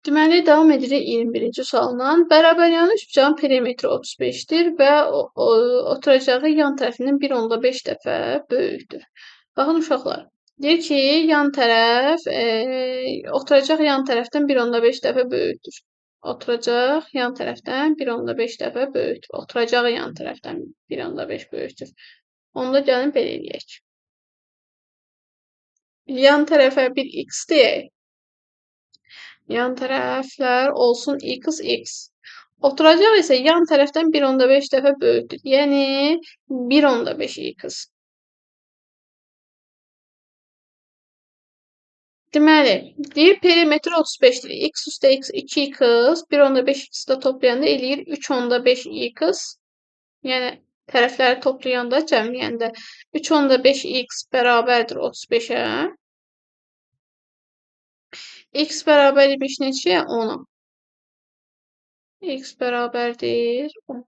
Deməli, davam edirik 21-ci sualla. Bərabər yanlış bucağın perimetri 35-dir və oturacağı yan tərəfindən 1.5 dəfə böyükdür. Baxın uşaqlar, deyir ki, yan tərəf oturacaq yan tərəfdən 1.5 dəfə böyükdür. Oturacaq yan tərəfdən 1.5 dəfə böyükdür. Oturacağı yan tərəfdən 1.5 böyükdür. Onda gəlin belə eləyək. Yan tərəfə bir x deyək. Yan tərəflər olsun x, x. Oturacaq isə yan tərəfdən 1.5 dəfə böyükdür. Yəni 1.5 x. Deməli, deyir perimetr 35-dir. X üstə x 2x, 1.5 x-i də toplayanda eləyir 3.5 x. Yəni tərəfləri toplayanda, cəmləyəndə 3.5 x bərabərdir 35-ə. X bərabər imiş neçəyə? 10-a. X bərabərdir 10.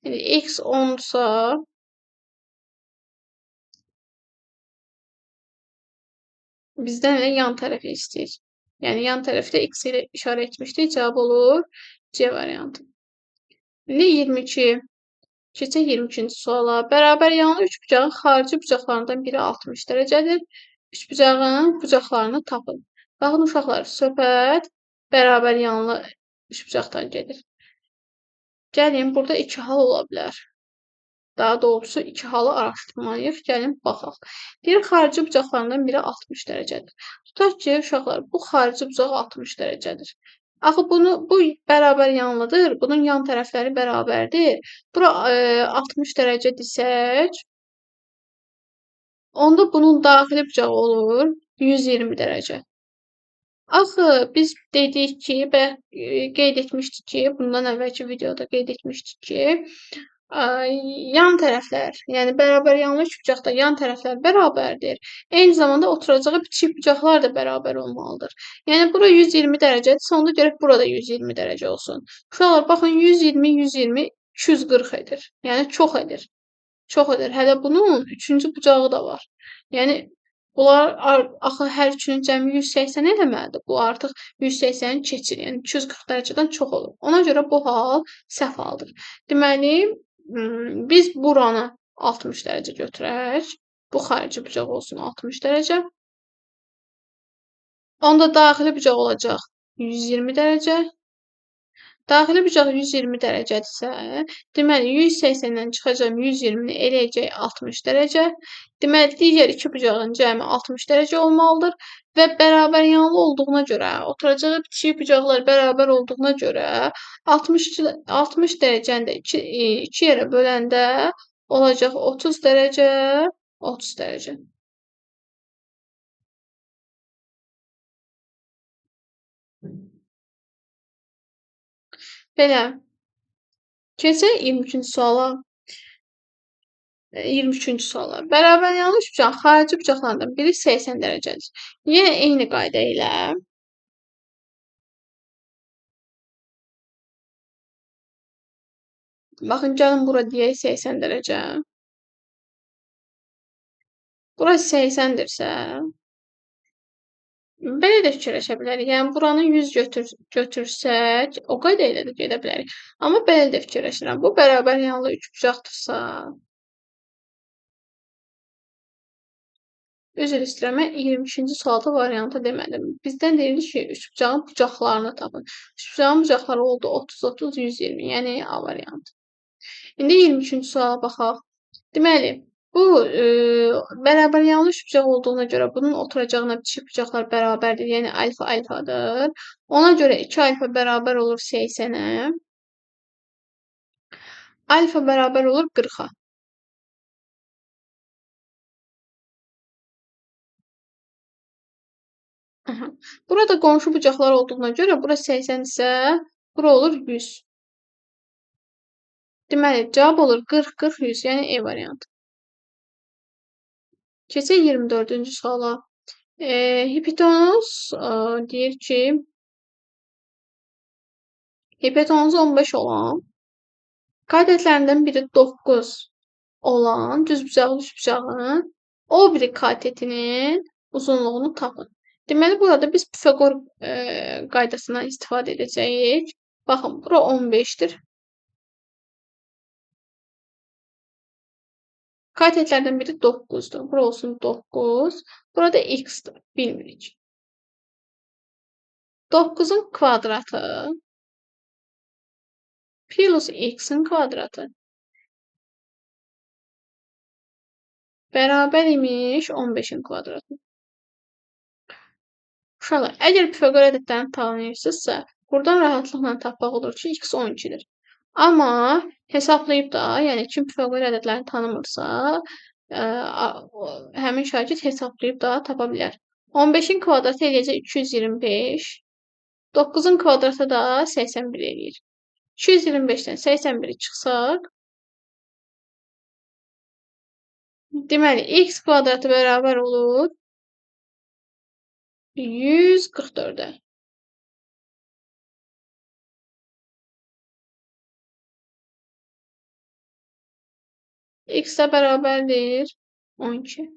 Yəni x 10-sa bizdən elə yan tərəfi istəyir. Yəni yan tərəfdə x ilə işarə etmişdik. Cavab olur C variantı. 22. Keçək 22-ci suala. Bərabər yanlı üç bucağın xarici bucaqlarından biri 60 dərəcədir. Üç bucağın bucaqlarını tapın. Baxın uşaqlar, söhbət bərabər yanlı üç bucaqdan gedir. Gəlin, burada iki hal ola bilər. Daha doğrusu iki halı araşdırmalıyıq. Gəlin, baxaq. Deyir, xarici bucaqlarından biri 60 dərəcədir. Tutaq ki, uşaqlar, bu xarici bucaq 60 dərəcədir. Axı bu bərabər yanlıdır. Bunun yan tərəfləri bərabərdir. Bura 60 dərəcə desək, onda bunun daxili bucağı olur 120 dərəcə. Axı biz dedik ki, qeyd etmişdik ki, bundan əvvəlki videoda qeyd etmişdik ki, yan tərəflər, yəni bərabər yanlı üç bucaqda yan tərəflər bərabərdir. Eyni zamanda oturacağı bitişik bucaqlar da bərabər olmalıdır. Yəni bura 120 dərəcədirsə, onda gərək burada 120 dərəcə olsun. Uşaqlar, baxın 120, 120, 240 edir. Yəni çox edir. Çox edir. Hələ bunun üçüncü bucağı da var. Yəni bunlar axı hər üçünün cəmi 180 eləməlidir. Bu artıq 180-i keçir. Yəni 240 dərəcədən çox olur. Ona görə bu hal səhv haldır. Deməli, biz buranı 60 dərəcə götürək. Bu xarici bucaq olsun 60 dərəcə. Onda daxili bucaq olacaq 120 dərəcə. Daxili bucaq 120 dərəcədirsə, deməli 180-dən çıxacaq 120-ni eləyəcək 60 dərəcə. Deməli, digər iki bucağın cəmi 60 dərəcə olmalıdır və bərabər yanlı olduğuna görə, oturacağı bitişik bucaqlar bərabər olduğuna görə 60 dərəcəni də 2 yerə böləndə olacaq 30 dərəcə, 30 dərəcə. Belə. Keçək 23-cü suala. 23-cü suala. Bərabər yanlı üç bucağın xarici bucaqlarından biri 80 dərəcədir. Yenə eyni qayda ilə baxın, gəlin bura deyək 80 dərəcə. Bura 80-dirsə, belə də fikirləşə bilərik. Yəni, buranı 100 götürsək, o qayda ilə də gedə bilərik. Amma belə də fikirləşirəm. Bu bərabər yanlı üç bucaqdırsa, üzr istəyirəm, mən 22-ci sualda variantı demədim. Bizdən deyilir ki, üç bucağın bucaqlarını tapın. Üç bucağın bucaqları oldu 30, 30, 120. Yəni, A variantı. İndi 23-cü suala baxaq. Deməli, bu bərabər yanlı üç bucaq olduğuna görə bunun oturacağına bitişik bucaqlar bərabərdir. Yəni, alfa alfadır. Ona görə 2 alfa bərabər olur 80-ə. Alfa bərabər olur 40-a. Burada qonşu bucaqlar olduğuna görə bura 80 isə bura olur 100. Deməli, cavab olur 40, 40, 100. Yəni, E variantı. Keçək 24-cü suala. Hipotenuz deyir ki, hipotenuzu 15 olan, katətlərindən biri 9 olan düzbucaqlı üçbucağın o biri katetinin uzunluğunu tapın. Deməli, burada biz Pifaqor qaydasından istifadə edəcəyik. Baxın, bura 15-dir. Katetlərdən biri 9-dur. Bura olsun 9. Burada x-dir. Bilmirik. 9-un kvadratı plus x-in kvadratı bərabər imiş 15-in kvadratı. Uşaqlar, əgər Pifaqor ədədlərini tanıyırsınızsa, buradan rahatlıqla tapmaq olur ki, x 12-dir. Amma hesablayıb da, yəni kim Pifaqor ədədlərini tanımırsa, həmin şagird hesablayıb da tapa bilər. 15-in kvadratı eləyəcək 225. 9-un kvadratı da 81 eləyir. 225-dən 81-i çıxsaq, deməli, x kvadratı bərabər olur 144-ə. X də bərabərdir 12.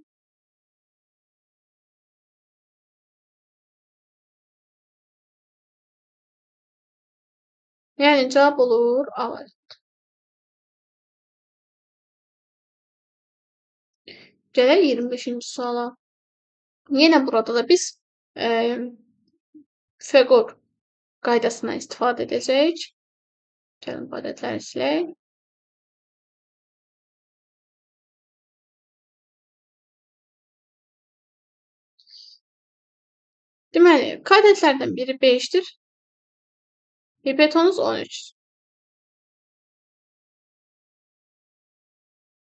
Yəni cavab olur A variantı. Gələk 25-ci suala. Yenə burada da biz Pifaqor qaydasından istifadə edəcəyik. Gəlin bu ədədləri silək. Deməli, kadetlərdən biri 5-dir. Hipotenuz 13.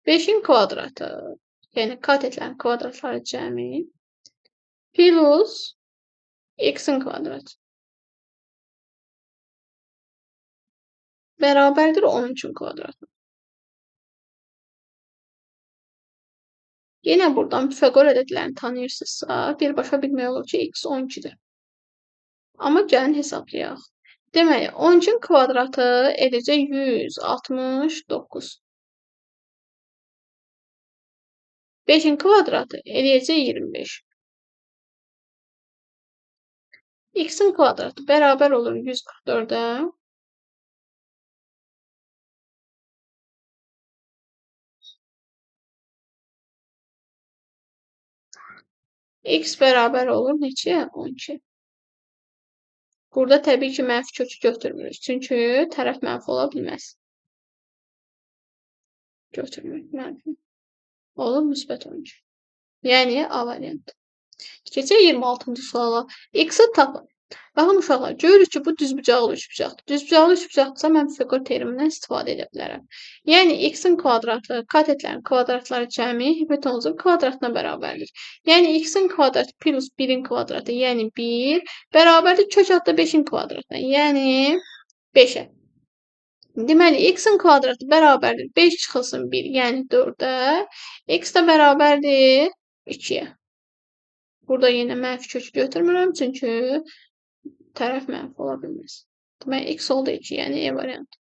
5-in kvadratı, yəni kadetlərin kvadratları cəmi plus x-in kvadratı bərabərdir 13-ün kvadratı. Yenə buradan Pifaqor ədədlərini tanıyırsınızsa, birbaşa bilmək olur ki, x 12-dir. Amma gəlin hesablayaq. Deməli, 13-ün kvadratı edəcək 169. 5-in kvadratı eləyəcək 25. X-in kvadratı bərabər olur 144-ə. X bərabər olur neçə? 12. Burada təbii ki, mənfi kökü götürmürük. Çünki tərəf mənfi ola bilməz. Götürmürük mənfi. Olur müsbət 12. Yəni A variantı. Keçək 26-cı suala. X-i tapın. Baxın uşaqlar, görürük ki, bu düzbucaqlı üçbucaqdır. Düzbucaqlı üçbucaqdırsa mən Pifaqor terimindən istifadə edə bilərəm. Yəni x-in kvadratı katetlərin kvadratları cəmi hipotenuzun kvadratına bərabərdir. Yəni x-in kvadratı plus 1-in kvadratı, yəni 1 bərabərdir kök altda 5-in kvadratına, yəni 5-ə. Deməli, x-in kvadratı bərabərdir 5 çıxılsın 1, yəni 4-ə. X də bərabərdir 2-yə. Burada yenə mənfi kökü götürmürəm, çünki tərəf mənfi ola bilməz. Deməli, x oldu 2, yəni E variantı.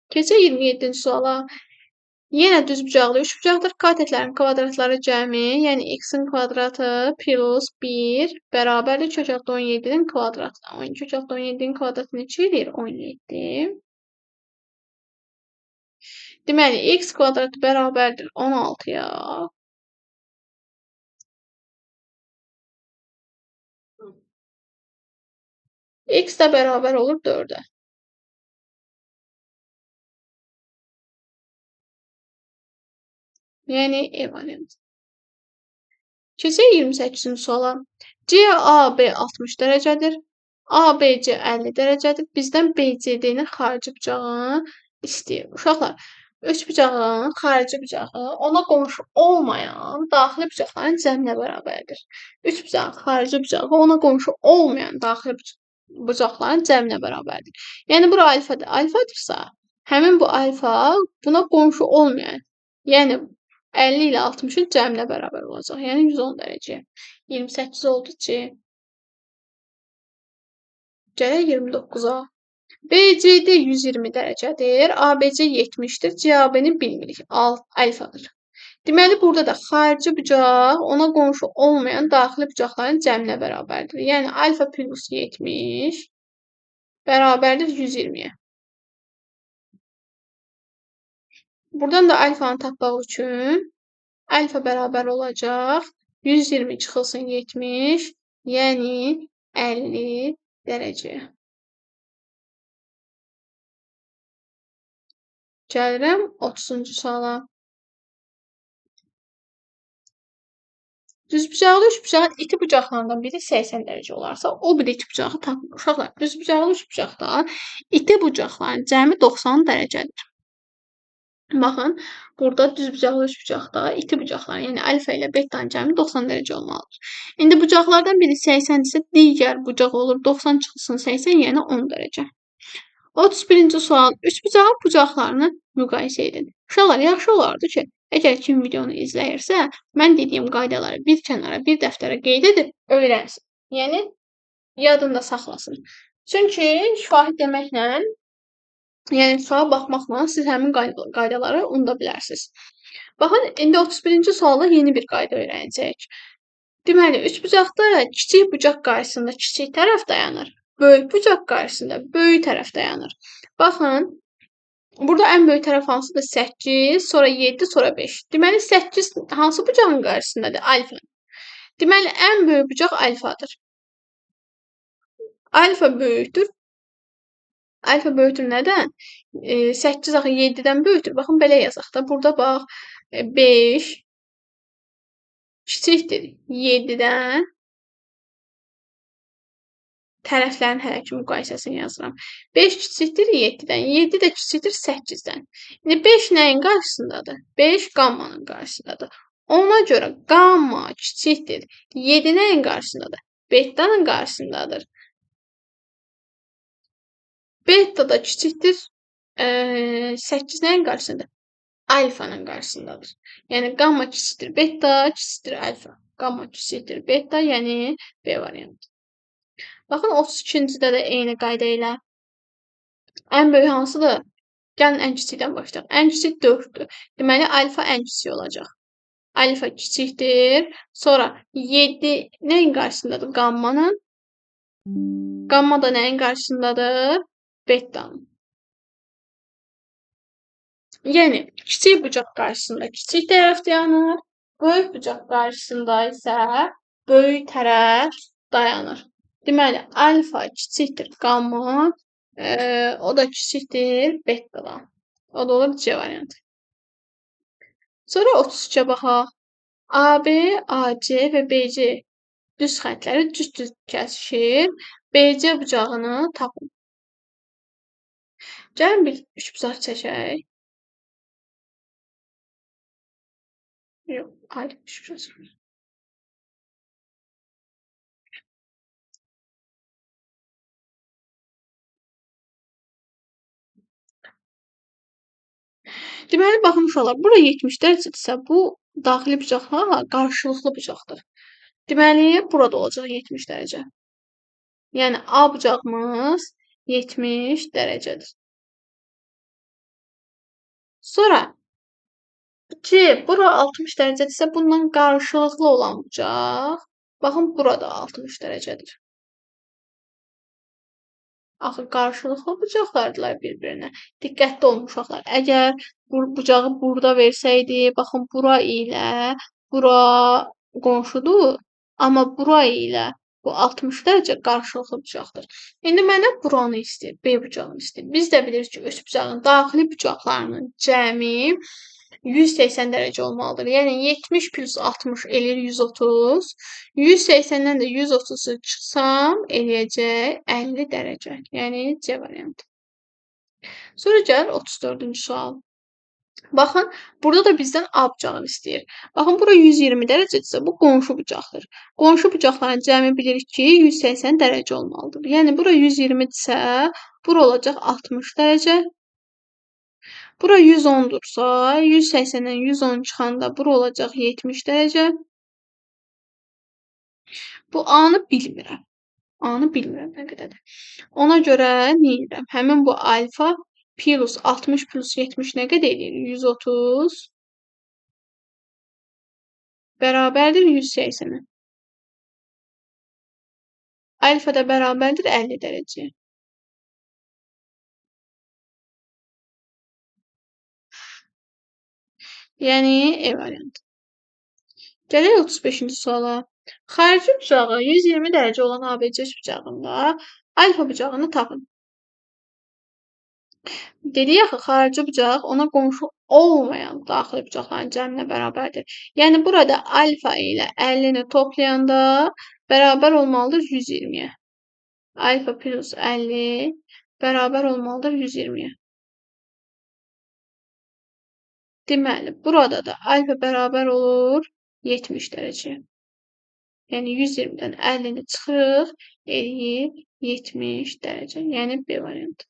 Keçək 27-ci suala. Yenə düzbucaqlı üçbucaqdır. Katetlərin kvadratları cəmi, yəni x-in kvadratı plus 1 bərabərdir kök altda 17-nin kvadratına. Kök altda 17-nin kvadratı neçə edir? 17. Deməli, x kvadratı bərabərdir 16-ya. X də bərabər olur 4-ə. Yəni E variantı. Keçək 28-ci suala. CAB 60 dərəcədir. ABC 50 dərəcədir. Bizdən BCD-nin xarici bucağını istəyir. Uşaqlar, üçbucağın xarici bucağı ona qonşu olmayan daxili bucaqların cəminə bərabərdir. Üçbucağın xarici bucağı ona qonşu olmayan daxili bucaqların cəminə bərabərdir. Yəni bura alfadır. Alfadırsa, həmin bu alfa buna qonşu olmayan, yəni 50 ilə 60-ın cəminə bərabər olacaq. Yəni 110 dərəcə. 28 oldu C. Gələk 29-a. BCD 120 dərəcədir. ABC 70-dir. CAB-ni bilmirik. Alfadır. Deməli, burada da xarici bucaq ona qonşu olmayan daxili bucaqların cəminə bərabərdir. Yəni, alfa plus 70 bərabərdir 120-yə. Buradan da alfanı tapmaq üçün alfa bərabər olacaq 120 çıxılsın 70, yəni 50 dərəcəyə. Gəlirəm 30-cu suala. Düzbucaqlı üçbucağın iti bucaqlarından biri 80 dərəcə olarsa, o biri iti bucağı tapın. Uşaqlar, düzbucaqlı üçbucaqda iti bucaqların cəmi 90 dərəcədir. Baxın, burada düzbucaqlı üçbucaqda iti bucaqların, yəni alfa ilə betanın cəmi 90 dərəcə olmalıdır. İndi bucaqlardan biri 80-dirsə, digər bucaq olur 90 çıxılsın 80, yəni 10 dərəcə. 31-ci sual. Üçbucağın bucaqlarını müqayisə edin. Uşaqlar, yaxşı olardı ki, əgər kim videonu izləyirsə, mən dediyim qaydaları bir kənara, bir dəftərə qeyd edib öyrənsin. Yəni, yadında saxlasın. Çünki şahid deməklə, yəni suala baxmaqla siz həmin qaydaları unuda bilərsiniz. Baxın, indi 31-ci sualda yeni bir qayda öyrənəcəyik. Deməli, üçbucaqda kiçik bucaq qarşısında kiçik tərəf dayanır. Böyük bucaq qarşısında böyük tərəf dayanır. Baxın, burada ən böyük tərəf hansıdır? 8, sonra 7, sonra 5. Deməli, 8 hansı bucağın qarşısındadır? Alfa. Deməli, ən böyük bucaq alfadır. Alfa böyükdür. Alfa böyükdür nədən? 8 axı 7-dən böyükdür. Baxın, belə yazaq da. Burada bax, 5 kiçikdir 7-dən. Tərəflərin hər iki müqayisəsini yazıram. 5 kiçikdir 7-dən, 7 də kiçikdir 8-dən. İndi 5 nəyin qarşısındadır? 5 qammanın qarşısındadır. Ona görə qamma kiçikdir 7 nəyin qarşısındadır? Betanın qarşısındadır. Beta da kiçikdir 8 nəyin qarşısındadır? Alfanın qarşısındadır. Yəni qamma kiçikdir beta, kiçikdir alfa. Qamma kiçikdir beta, yəni B variantı. Baxın, 32-cidə də eyni qayda ilə. Ən böyük hansıdır? Gəlin, ən kiçikdən başlayaq. Ən kiçik 4-dür. Deməli, alfa ən kiçik olacaq. Alfa kiçikdir. Sonra 7 nəyin qarşısındadır? Qammanın. Qamma da nəyin qarşısındadır? Betanın. Yəni, kiçik bucaq qarşısında kiçik tərəf dayanır. Böyük bucaq qarşısında isə böyük tərəf dayanır. Deməli, alfa kiçikdir qamma, o da kiçikdir betadan. O da olur C variantı. Sonra 33-ə baxaq. AB, AC və BC düz xəttləri düz kəsişir. BC bucağını tapın. Gəlin bir üçbucaq çəkək. Yox, ayrı üçbucaq. Deməli, baxın uşaqlar, bura 70 dərəcədirsə, bu daxili bucaqlarla qarşılıqlı bucaqdır. Deməli, burada olacaq 70 dərəcə. Yəni, A bucağımız 70 dərəcədir. Sonra, C, bura 60 dərəcədirsə, bundan qarşılıqlı olan bucaq, baxın, burada 60 dərəcədir. Axı, qarşılıqlı bucaqlardılar bir-birinə. Diqqətli olun uşaqlar. Əgər bucağı burada versəydi, baxın, bura ilə bura qonşudur, amma bura ilə bu 60 dərəcə qarşılıqlı bucaqdır. İndi mənə buranı istəyir, B bucağını istəyir. Biz də bilirik ki, üçbucağın daxili bucaqlarının cəmi 180 dərəcə olmalıdır. Yəni 70 plus 60 eləyir 130. 180-dən də 130-u çıxsam eləyəcək 50 dərəcə. Yəni C variantı. Sonra gəlir 34-cü sual. Baxın, burada da bizdən A bucağını istəyir. Baxın, bura 120 dərəcədirsə, bu qonşu bucaqdır. Qonşu bucaqların cəmi bilirik ki, 180 dərəcə olmalıdır. Yəni, bura 120-dirsə, bura olacaq 60 dərəcə. Bura 110-dursa, 180-dən 110 çıxanda bura olacaq 70 dərəcə. Bu A-nı bilmirəm. A-nı bilmirəm nə qədərdir. Ona görə nə edirəm? Həmin bu alfa plus 60 plus 70 nə qədər edir? 130. bərabərdir 180-ə. Alfa da bərabərdir 50 dərəcəyə. Yəni E variantı. Gələk 35-ci suala. Xarici bucağı 120 dərəcə olan ABC bucağında alfa bucağını tapın. Dedik axı, xarici bucaq ona qonşu olmayan daxili bucaqların cəminə bərabərdir. Yəni, burada alfa ilə 50-ni toplayanda bərabər olmalıdır 120-yə. Alfa plus 50 bərabər olmalıdır 120-yə. Deməli, burada da alfa bərabər olur 70 dərəcəyə. Yəni, 120-dən 50-ni çıxırıq, eləyir 70 dərəcə. Yəni, B variantı.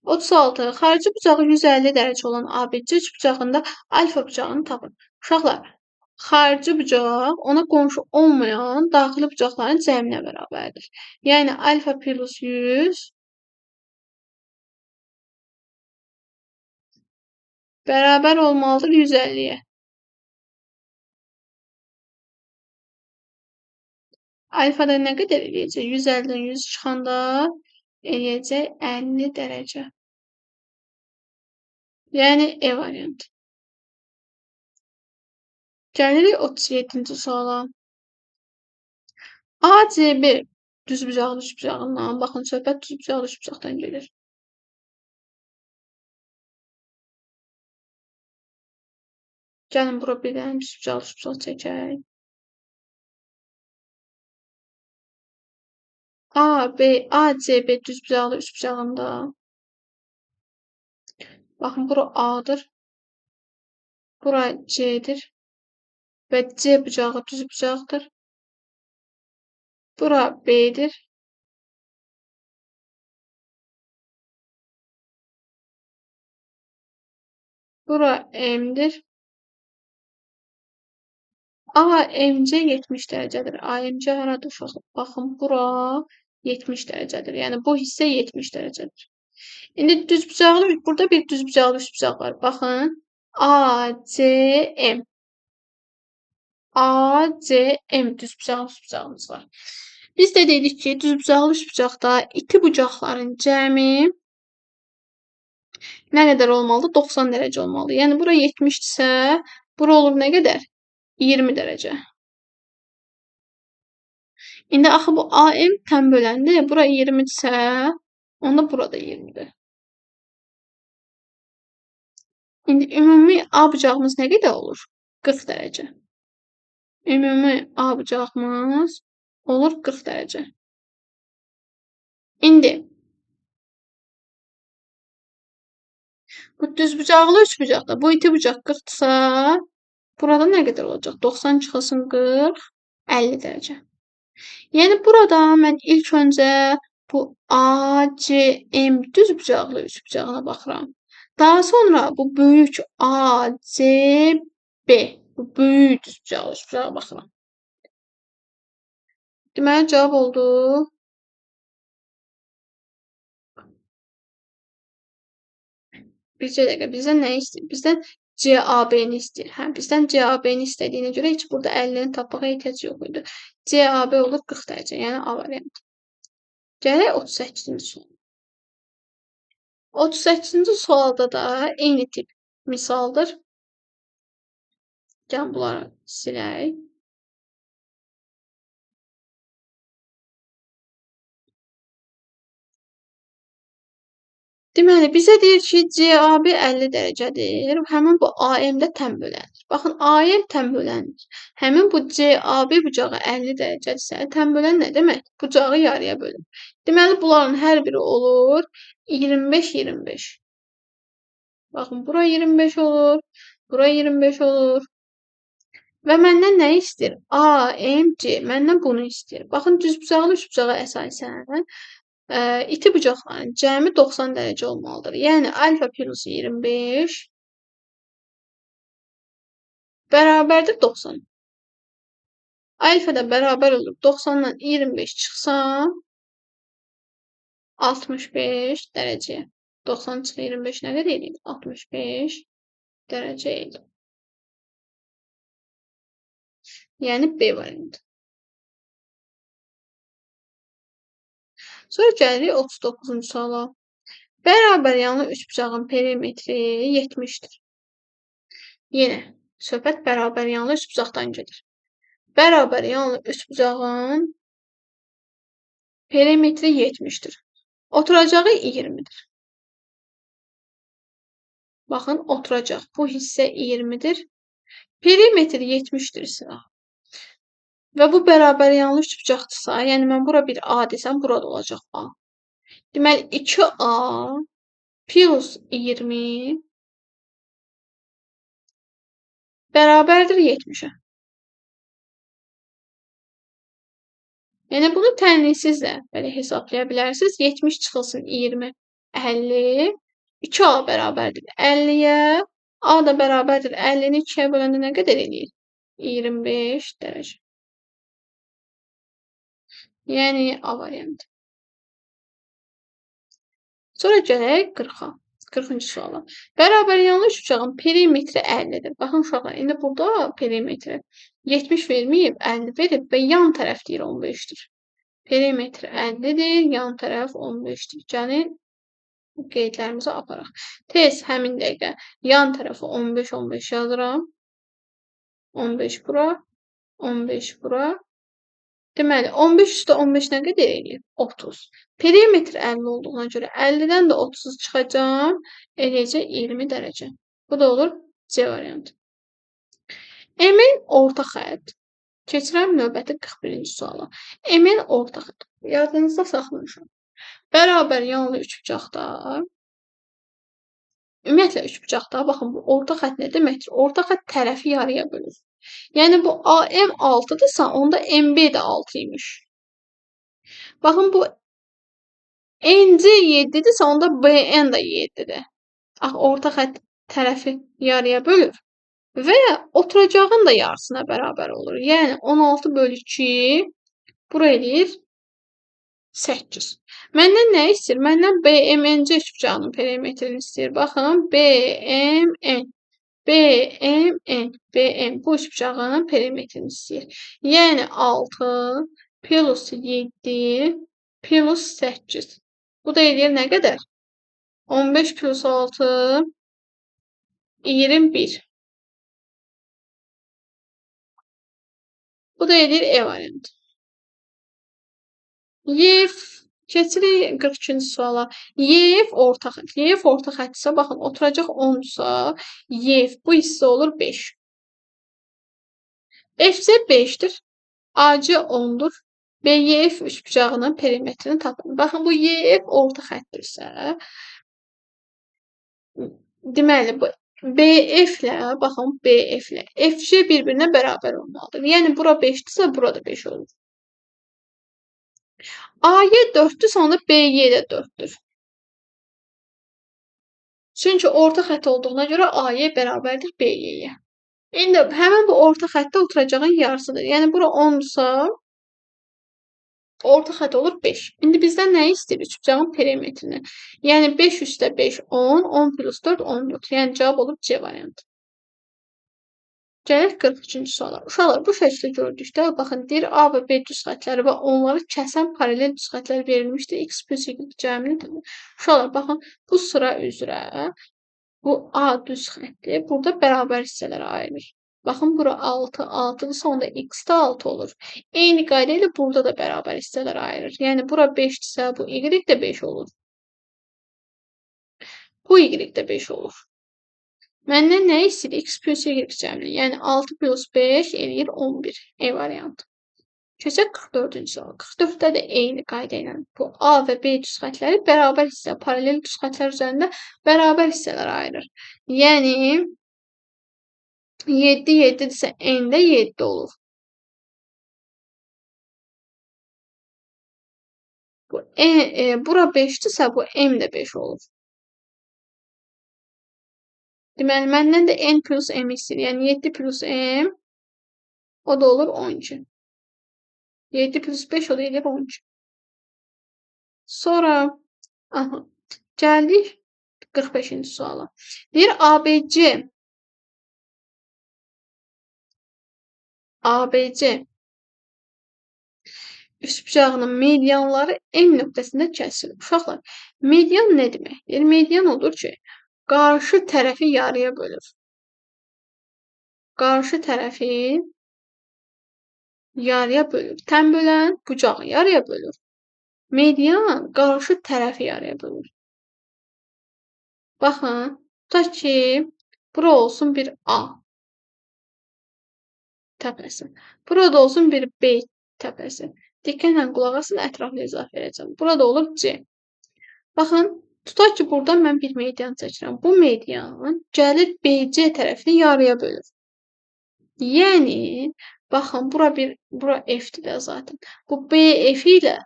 36. Xarici bucağı 150 dərəcə olan ABC bucağında alfa bucağını tapın. Uşaqlar, xarici bucaq ona qonşu olmayan daxili bucaqların cəminə bərabərdir. Yəni, alfa plus 100 bərabər olmalıdır 150-yə. Alfa da nə qədər eləyəcək? 150-dən 100 çıxanda eləyəcək 50 dərəcə. Yəni, E variantı. Gəlirik 37-ci suala. ACB düzbucaqlı üçbucağından, baxın, söhbət düzbucaqlı üçbucaqdan gedir. Gəlin, bura bir dənə düzbucaqlı üçbucaq çəkək. ACB düzbucaqlı üçbucağında, baxın, bura A'dır, bura C'dir və C bucağı düzbucaqdır. Bura B'dir. Bura M'dir. AMC 70 dərəcədir. AMC haradır uşaqlar? Baxın, bura 70 dərəcədir. Yəni, bu hissə 70 dərəcədir. İndi düzbucaqlı, burada bir düzbucaqlı üçbucaq var. Baxın, ACM. ACM düzbucaqlı üçbucağımız var. Biz də dedik ki, düzbucaqlı üçbucaqda iki bucaqların cəmi nə qədər olmalıdır? 90 dərəcə olmalıdır. Yəni, bura 70-dirsə, bura olur nə qədər? 20 dərəcə. İndi axı bu AM tən böləndir. Bura 20-dirsə, onda burada 20-dir. İndi ümumi A bucağımız nə qədər olur? 40 dərəcə. Ümumi A bucağımız olur 40 dərəcə. İndi bu düzbucaqlı üçbucaqda bu iti bucaq 40-dırsa, burada nə qədər olacaq? 90 çıxılsın 40, 50 dərəcə. Yəni, burada mən ilk öncə bu ACM düzbucaqlı üçbucağına baxıram. Daha sonra bu böyük ACB, bu böyük düzbucaqlı üçbucağa baxıram. Deməli, cavab oldu. Bircə dəqiqə, bizdən nə istəyir? Bizdən CAB-ni istəyir. Hə, bizdən CAB-ni istədiyinə görə heç burada 50-ni tapmağa ehtiyac yox idi. CAB olur 40 dərəcə, yəni A variantı. Gələk 38-ci sual. 38-ci sualda da eyni tip misaldır. Gəlin, bunları silək. Deməli, bizə deyir ki, CAB 50 dərəcədir. Həmin bu AM-də tən bölənir. Baxın, AM tən bölənir. Həmin bu CAB bucağı 50 dərəcədirsə, tən bölən nə demək? Bucağı yarıya bölür. Deməli, bunların hər biri olur 25-25. Baxın, bura 25 olur, bura 25 olur. Və məndən nə istəyir? AMC, məndən bunu istəyir. Baxın, düzbucaqlı üçbucağa əsasən iti bucaqların cəmi 90 dərəcə olmalıdır. Yəni, alfa plus 25 bərabərdir 90. Alfa da bərabər olur 90-dan 25 çıxsam 65 dərəcəyə. 90 çıxı 25 nə qədər eləyir? 65 dərəcə eləyir. Yəni B variantı. Sonra gəlirik 39-cu suala. Bərabər yanlı üçbucağın perimetri 70-dir. Yenə söhbət bərabər yanlı üçbucaqdan gedir. Bərabər yanlı üçbucağın perimetri 70-dir. Oturacağı 20-dir. Baxın, oturacaq. Bu hissə 20-dir. Perimetr 70-dirsə və bu bərabər yanlı üçbucaqdırsa, yəni mən bura bir A desəm, burada olacaq A. Deməli, 2A plus 20 bərabərdir 70-ə. Yəni, bunu tənliksizlə belə hesablaya bilərsiniz. 70 çıxılsın 20, 50. 2A bərabərdir 50-yə. A da bərabərdir 50-ni 2-yə böləndə nə qədər eləyir? 25 dərəcə. Yəni, A variantı. Sonra gələk 40-a. 40-cı suala. Bərabər yanlı üçbucağın perimetri 50-dir. Baxın uşaqlar, indi burada perimetri 70 verməyib, 50 verib və yan tərəf deyir 15-dir. Perimetr 50-dir, yan tərəf 15-dir. Gəlin qeydlərimizi aparaq. Tez həmin dəqiqə yan tərəfi 15 yazıram. 15 bura, 15 bura. Deməli, 15 üstə 15 nə qədər eləyir? 30. Perimetr 50 olduğuna görə 50-dən də 30 çıxacam. Eləyəcək 20 dərəcə. Bu da olur C variantı. M-in orta xətt. Keçirəm növbəti 41-ci suala. M-in orta xətt. Yadınızda saxlayın. Bərabər yanlı üçbucaqda. Ümumiyyətlə üçbucaqda, baxın, bu orta xətt nə deməkdir? Orta xətt tərəfi yarıya bölür. Yəni, bu AM 6-dırsa, onda MB də 6 imiş. Baxın, bu NC 7-dirsə, onda BN də 7-dir. Orta xətt tərəfi yarıya bölür və oturacağın da yarısına bərabər olur. Yəni, 16 bölü 2 bura eləyir 8. Məndən nə istəyir? Məndən BMNC üçbucağının perimetrini istəyir. Baxın, BMN. BM bu üçbucağın perimetrini istəyir. Yəni 6 plus 7 plus 8. Bu da eləyir nə qədər? 15 plus 6 21. Bu da eləyir E variantı. YF keçirik 42-ci suala. YF orta xətt. YF orta xətdirsə, baxın, oturacaq 10-dursa, YF bu hissə olur 5. FC 5-dir. AC 10-dur. BYF üçbucağının perimetrini tapın. Baxın, bu YF orta xətdirsə, deməli, bu BF-lə, baxın, BF-lə FC bir-birinə bərabər olmalıdır. Yəni, bura 5-dirsə, bura da 5 olur. AY 4-dürsə, onda BY də 4-dür. Çünki orta xətt olduğuna görə AY bərabərdir BY-yə. İndi həmin bu orta xəttdə oturacağın yarısıdır. Yəni, bura 10-dursa, orta xətt olur 5. İndi bizdən nə istəyir? Üçbucağın perimetrini. Yəni, 5 üstə 5, 10, 10 plus 4, 14. Yəni, cavab olur C variantı. Gələk 43-cü suala. Uşaqlar, bu şəkildə gördükdə, baxın, deyir A və B düz xəttləri və onları kəsən paralel düz xəttlər verilmişdir. X plus Y cəmlidir. Uşaqlar, baxın, bu sıra üzrə bu A düz xətti burada bərabər hissələrə ayrılır. Baxın, bura 6, 6-dırsa, onda X də 6 olur. Eyni qayda ilə burada da bərabər hissələrə ayrılır. Yəni, bura 5-dirsə, bu Y də 5 olur. Bu Y də 5 olur. Məndən nə istəyir? X plus Y cəmli. Yəni, 6 plus 5 eləyir 11. E variantı. Keçək 44-cü suala. 44-də də eyni qayda ilə bu A və B düz xəttləri bərabər hissə, paralel düz xəttlər üzərində bərabər hissələrə ayırır. Yəni, 7, 7-dirsə, N də 7 olur. Bu bura 5-dirsə, bu M də 5 olur. Deməli, məndən də N plus M istəyir. Yəni, 7 plus M o da olur 12. 7 plus 5 o da eləyir 12. Sonra, gəldik 45-ci suala. Deyir, ABC ABC üçbucağının medianları M nöqtəsində kəsilir. Uşaqlar, median nə deməkdir? Median odur ki, qarşı tərəfi yarıya bölür. Qarşı tərəfi yarıya bölür. Tən bölən bucağı yarıya bölür. Median qarşı tərəfi yarıya bölür. Baxın, tutaq ki, bura olsun bir A təpəsi. Burada olsun bir B təpəsi. Diqqətlə qulaq asın, ətraflı izah verəcəm. Burada olur C. Baxın, tutaq ki, buradan mən bir median çəkirəm. Bu median gəlir BC tərəfini yarıya bölür. Yəni, baxın, bura F-dir də zaten. Bu BF ilə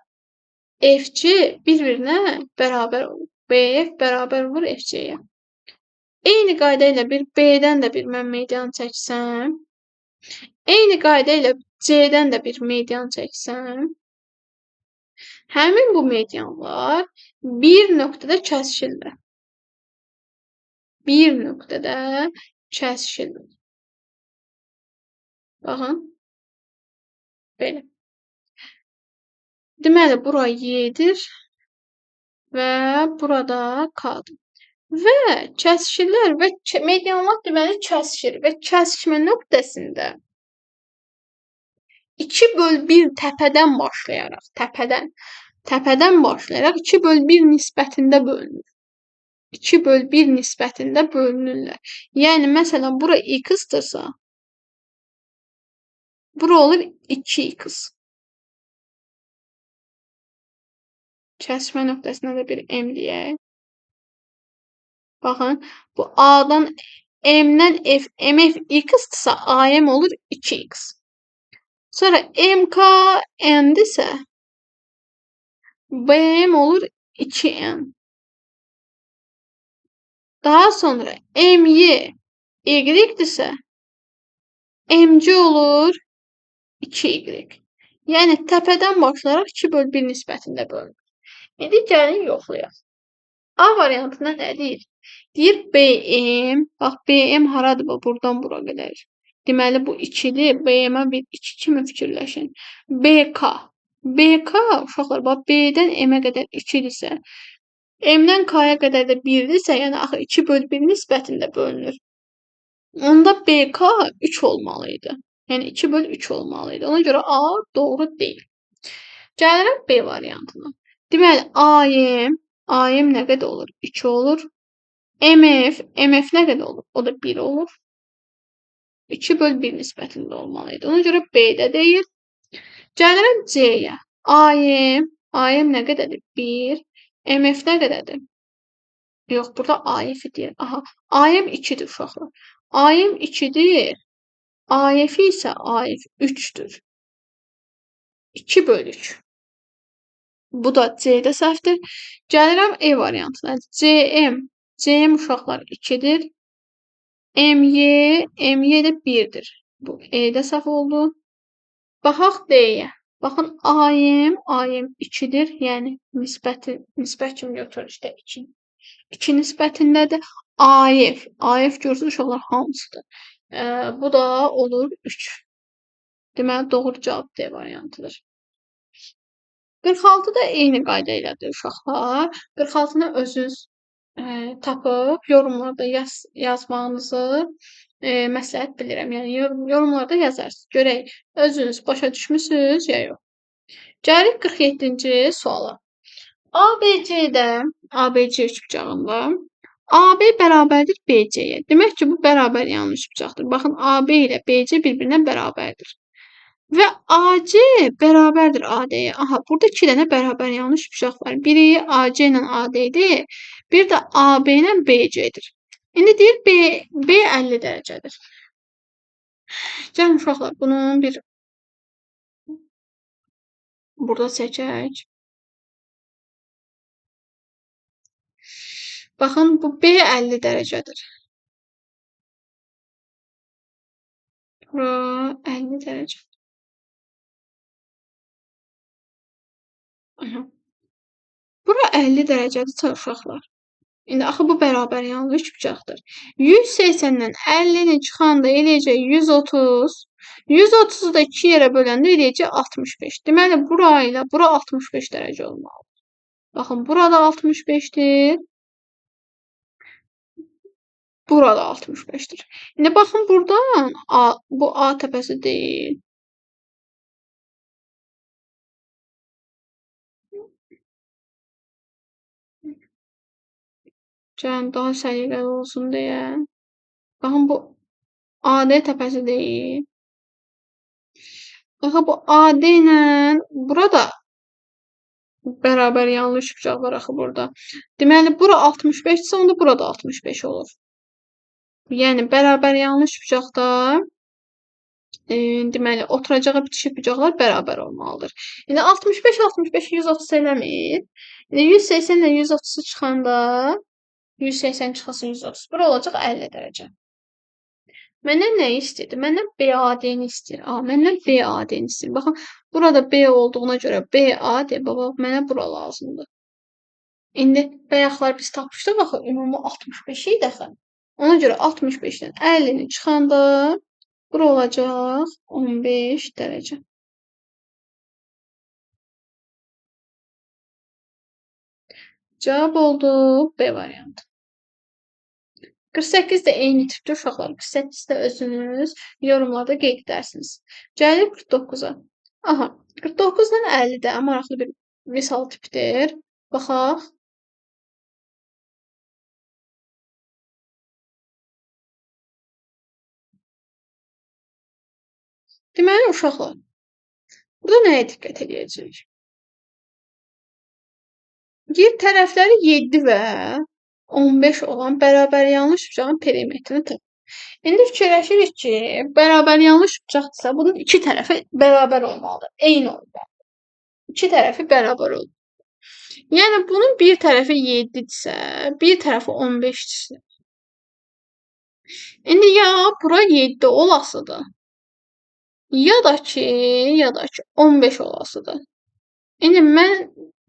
FC bir-birinə bərabər olur. BF bərabər olur FC-yə. Eyni qayda ilə bir B-dən də bir mən median çəksəm, eyni qayda ilə C-dən də bir median çəksəm, həmin bu medianlar bir nöqtədə kəsişirlər. Bir nöqtədə kəsişirlər. Baxın, belə. Deməli, bura Y-dir və burada K-dır. Və kəsişirlər və medianlar deməli kəsişir və kəsişmə nöqtəsində 2/1 təpədən başlayaraq 2/1 nisbətində bölünür. 2/1 nisbətində bölünürlər. Yəni, məsələn, bura x-dırsa, bura olur 2x. Kəsişmə nöqtəsinə də bir M deyək. Baxın, bu A-dan M-dən F, MF x-dırsa, AM olur 2x. Sonra MK N-dirsə, BM olur 2N. Daha sonra MY Y-dirsə, MC olur 2Y. Yəni, təpədən başlayaraq 2/1 nisbətində bölünür. İndi gəlin yoxlayaq. A variantına nə deyir? Deyir BM, bax BM haradır? Buradan bura qədər. Deməli, bu ikili BM-ə bir 2 kimi fikirləşin. BK. BK, uşaqlar, bax B-dən M-ə qədər 2-dirsə, M-dən K-ya qədər də 1-dirsə, yəni axı 2/1 nisbətində bölünür. Onda BK 3 olmalıydı. Yəni 2/3 olmalıydı. Ona görə A doğru deyil. Gəlirəm B variantına. Deməli, AM nə qədər olur? 2 olur. MF nə qədər olur? O da 1 olur. 2/1 nisbətində olmalıydı. Ona görə B də deyil. Gəlirəm C-yə. AM nə qədərdir? 1. MF nə qədərdir? Yox, burada AF deyir. Aha, AM 2-dir uşaqlar. AM 2-dir. AF isə AF 3-dür. 2/3. Bu da C-də səhvdir. Gəlirəm E variantına. CM uşaqlar 2-dir. MY də 1-dir. Bu E-də səhv oldu. Baxaq D-yə. Baxın, AM 2-dir. Yəni, nisbət kimi götürür işte 2. 2 nisbətindədir. AF görsün uşaqlar hamısıdır. Bu da olur 3. Deməli, doğru cavab D variantıdır. 46 da eyni qayda ilədir uşaqlar. 46-nı özünüz tapıb yorumlarda yazmağınızı məsləhət bilirəm. Yəni, yorumlarda yazarsınız. Görək, özünüz başa düşmüsünüz ya yox. Gəlirik 47-ci suala. ABC üçbucağında AB bərabərdir BC-yə. Demək ki, bu bərabər yanlış üçbucaqdır. Baxın, AB ilə BC bir-birinə bərabərdir. Və AC bərabərdir AD-yə. Aha, burada 2 dənə bərabər yanlış üçbucaq var. Biri AC ilə AD-dir, bir də AB ilə BC-dir. İndi deyir B 50 dərəcədir. Gəlin uşaqlar, bunun bir burada çəkək. Baxın, bu B 50 dərəcədir. Bura 50 dərəcə. Bura 50 dərəcədir uşaqlar. İndi axı bu bərabər yanlış bucaqdır. 180-dən 50-ni çıxanda eləyəcək 130. 130-u da 2 yerə böləndə eləyəcək 65. Deməli, bura ilə bura 65 dərəcə olmalı. Baxın, burada 65-dir. Burada 65'tir. İndi baxın buradan bu A təpəsi deyil. Gəlin daha səliqəli olsun deyə. Baxın bu AD təpəsi deyil. Axı bu AD ilə burada bərabər yanlış bucaq var axı burada. Deməli bura 65-dirsə onda burada 65 olur. Yəni bərabər yanlış bucaqda deməli oturacağı bitişik bucaqlar bərabər olmalıdır. İndi 65 65 130 eləmir. İndi 180 ilə 130-u çıxanda 180 çıxası 130. Bura olacaq 50 dərəcə. Məndən nə istəyir? Məndən BAD-ni istəyir. Məndən BAD-ni istəyir. Baxın, burada B olduğuna görə BAD, baba, mənə bura lazımdır. İndi bayaqlar biz tapmışdıq axı, ümumi 65 idi axı. Ona görə 65-dən 50-ni çıxanda bura olacaq 15 dərəcə. Cavab oldu B variantı. 48 də eyni tipdə uşaqlar. 48 də özünüz yorumlarda qeyd edərsiniz. Gəlir 49-a. Aha, 49-dan 50-də maraqlı bir misal tipdir. Baxaq. Deməli uşaqlar, burada nəyə diqqət edəcəyik? Yer tərəfləri 7 və 15 olan bərabər yanlış bucağın perimetrini tapın. İndi fikirləşirik ki, bərabər yanlış bucaqdırsa, bunun iki tərəfi bərabər olmalıdır, eyni olmalıdır. İki tərəfi bərabər olmalıdır. Yəni bunun bir tərəfi 7-dirsə, bir tərəfi 15-dirsə. İndi ya bura 7 olasıdır, ya da ki 15 olasıdır. İndi mən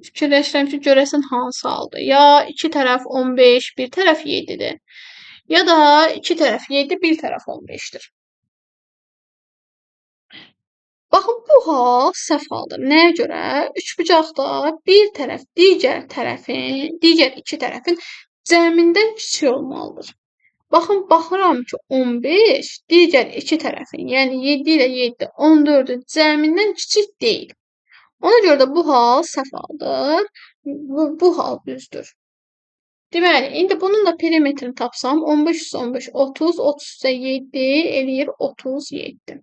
fikirləşirəm ki, görəsən hansı haldır? Ya iki tərəf 15, bir tərəf 7-dir. Ya da iki tərəf 7, bir tərəf 15-dir. Baxın, bu hal səhv haldır. Nəyə görə? Üçbucaqda bir tərəf digər iki tərəfin cəmindən kiçik olmalıdır. Baxın, baxıram ki, 15 digər iki tərəfin, yəni 7 ilə 7, 14-ün cəmindən kiçik deyil. Ona görə də bu hal səhv haldır. Bu hal düzdür. Deməli, indi bunun da perimetrini tapsam, 15 üstə 15, 30, 30 üstə 7 eləyir 37.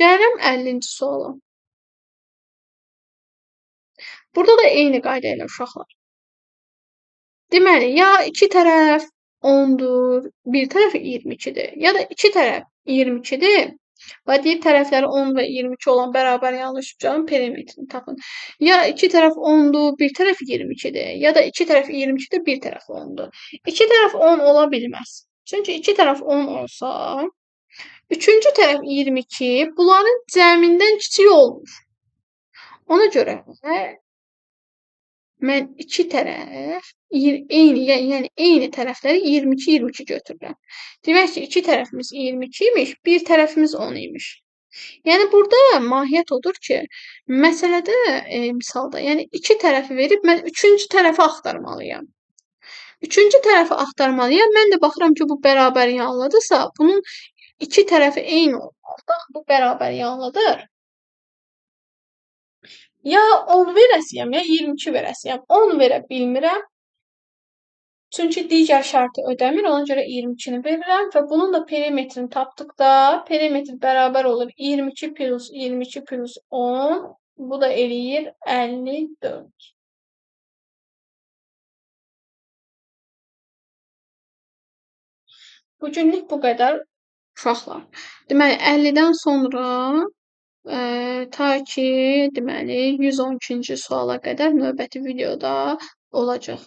Gəlirəm 50-ci suala. Burada da eyni qayda ilə uşaqlar. Deməli, ya iki tərəf 10-dur, bir tərəf 22-dir. Ya da iki tərəf 22-dir və digər tərəfləri 10 və 22 olan bərabər yanlış bucağın perimetrini tapın. Ya iki tərəf 10-dur, bir tərəf 22-dir. Ya da iki tərəf 22-dir, bir tərəf 10-dur. İki tərəf 10 ola bilməz. Çünki iki tərəf 10 olsa, üçüncü tərəf 22 bunların cəmindən kiçik olmur. Ona görə mən iki tərəf eyni, yəni eyni tərəfləri 22-22 götürürəm. Demək ki, iki tərəfimiz 22 imiş, bir tərəfimiz 10 imiş. Yəni burada mahiyyət odur ki, məsələdə, misalda, yəni iki tərəfi verib mən üçüncü tərəfi axtarmalıyam. Üçüncü tərəfi axtarmalıyam. Mən də baxıram ki, bu bərabər yanlıdırsa, bunun iki tərəfi eyni olmalıdır. Bu bərabər yanlıdır. Ya 10 verəsiyəm, ya 22 verəsiyəm. 10 verə bilmirəm. Çünki digər şərti ödəmir. Ona görə 22-ni verirəm və bunun da perimetrini tapdıqda perimetr bərabər olur 22 plus 22 plus 10. Bu da eləyir 54. Bugünlük bu qədər uşaqlar. Deməli 50-dən sonra ta ki, deməli 112-ci suala qədər növbəti videoda olacaq.